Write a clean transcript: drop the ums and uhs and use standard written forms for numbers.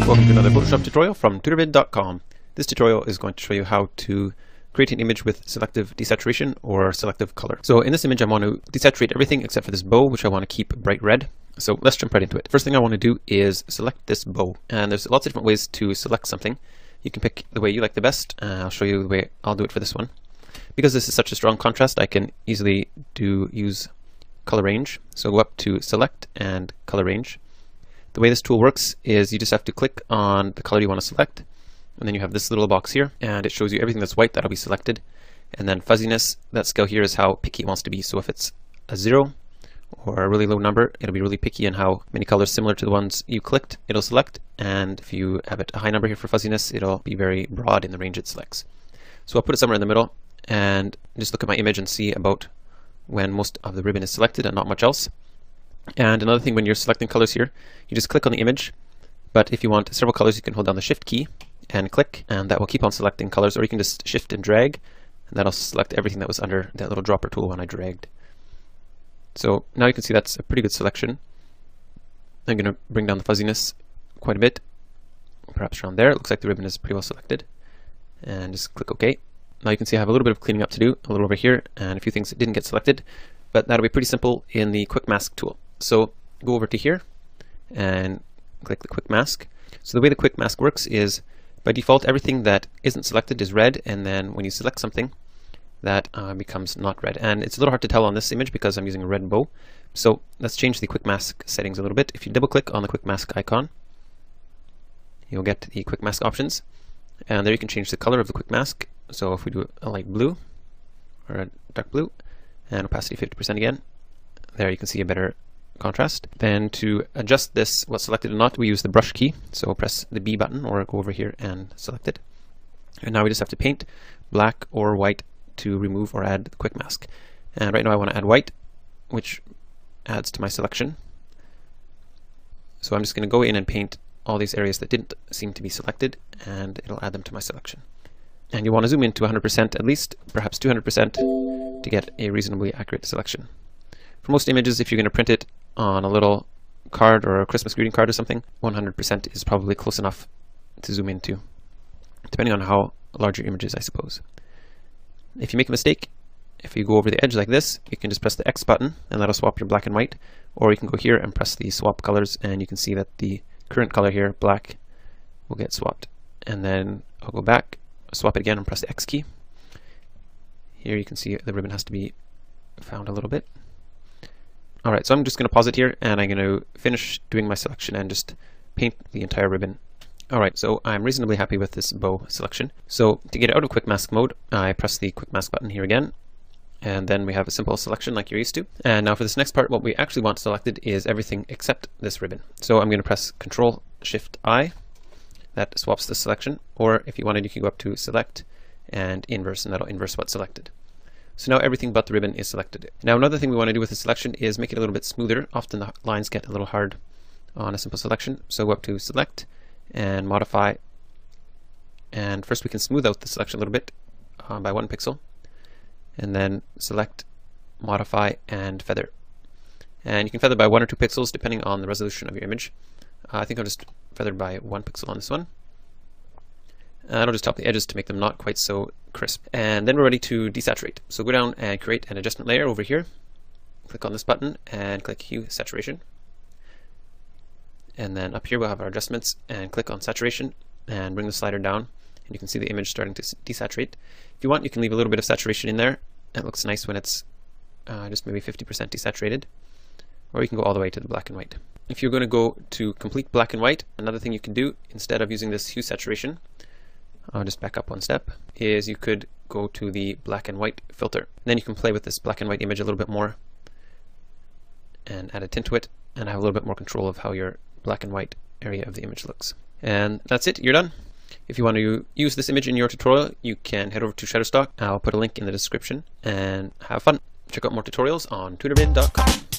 Welcome to another Photoshop tutorial from tutorbid.com. This tutorial is going to show you how to create an image with selective desaturation or selective color. So in this image I want to desaturate everything except for this bow, which I want to keep bright red. So let's jump right into it. First thing I want to do is select this bow, and there's lots of different ways to select something. You can pick the way you like the best. I'll show you the way I'll do it for this one. Because this is such a strong contrast, I can easily use color range. So go up to select and color range. The way this tool works is you just have to click on the color you want to select, and then you have this little box here, and it shows you everything that's white that'll be selected. And then fuzziness, that scale here is how picky it wants to be. So if it's a 0 or a really low number, it'll be really picky in how many colors similar to the ones you clicked it'll select. And if you have it a high number here for fuzziness, it'll be very broad in the range it selects. So I'll put it somewhere in the middle and just look at my image and see about when most of the ribbon is selected and not much else. And another thing, when you're selecting colors here, you just click on the image, but if you want several colors you can hold down the shift key and click, and that will keep on selecting colors, or you can just shift and drag and that'll select everything that was under that little dropper tool when I dragged. So now you can see that's a pretty good selection. I'm going to bring down the fuzziness quite a bit, perhaps around there. It looks like the ribbon is pretty well selected, and just click OK. Now you can see I have a little bit of cleaning up to do, a little over here, and a few things that didn't get selected, but that'll be pretty simple in the quick mask tool. So go over to here and click the quick mask. So the way the quick mask works is, by default, everything that isn't selected is red, and then when you select something, that becomes not red. And it's a little hard to tell on this image because I'm using a red bow. So let's change the quick mask settings a little bit. If you double click on the quick mask icon, you'll get the quick mask options, and there you can change the color of the quick mask. So if we do a light blue or a dark blue and opacity 50% again, there you can see a better contrast. Then to adjust this, what's selected or not, we use the brush key. So press the B button or go over here and select it. And now we just have to paint black or white to remove or add the quick mask. And right now I want to add white, which adds to my selection. So I'm just going to go in and paint all these areas that didn't seem to be selected, and it'll add them to my selection. And you want to zoom in to 100% at least, perhaps 200%, to get a reasonably accurate selection. For most images, if you're going to print it on a little card or a Christmas greeting card or something, 100% is probably close enough to zoom into, depending on how large your image is, I suppose. If you make a mistake, if you go over the edge like this, you can just press the X button and that'll swap your black and white, or you can go here and press the swap colors, and you can see that the current color here, black, will get swapped. And then I'll go back, swap it again, and press the X key. Here you can see the ribbon has to be found a little bit. Alright, so I'm just going to pause it here, and I'm going to finish doing my selection and just paint the entire ribbon. Alright, so I'm reasonably happy with this bow selection. So to get out of quick mask mode, I press the quick mask button here again, and then we have a simple selection like you're used to. And now for this next part, what we actually want selected is everything except this ribbon. So I'm going to press Control Shift I. That swaps the selection, or if you wanted, you can go up to Select and Inverse, and that'll inverse what's selected. So now everything but the ribbon is selected. Now another thing we want to do with the selection is make it a little bit smoother. Often the lines get a little hard on a simple selection. So go up to Select and Modify. And first we can smooth out the selection a little bit by 1 pixel. And then Select, Modify, and Feather. And you can feather by 1 or 2 pixels depending on the resolution of your image. I think I'll just feather by 1 pixel on this one. And I'll just top the edges to make them not quite so crisp. And then we're ready to desaturate. So go down and create an adjustment layer over here. Click on this button and click Hue Saturation. And then up here we'll have our adjustments, and click on Saturation and bring the slider down. And you can see the image starting to desaturate. If you want, you can leave a little bit of saturation in there. It looks nice when it's just maybe 50% desaturated. Or you can go all the way to the black and white. If you're going to go to complete black and white, another thing you can do instead of using this hue saturation, I'll just back up 1 step, is you could go to the black and white filter. And then you can play with this black and white image a little bit more and add a tint to it, and have a little bit more control of how your black and white area of the image looks. And that's it, you're done. If you want to use this image in your tutorial, you can head over to Shutterstock. I'll put a link in the description, and have fun. Check out more tutorials on tutorbid.com.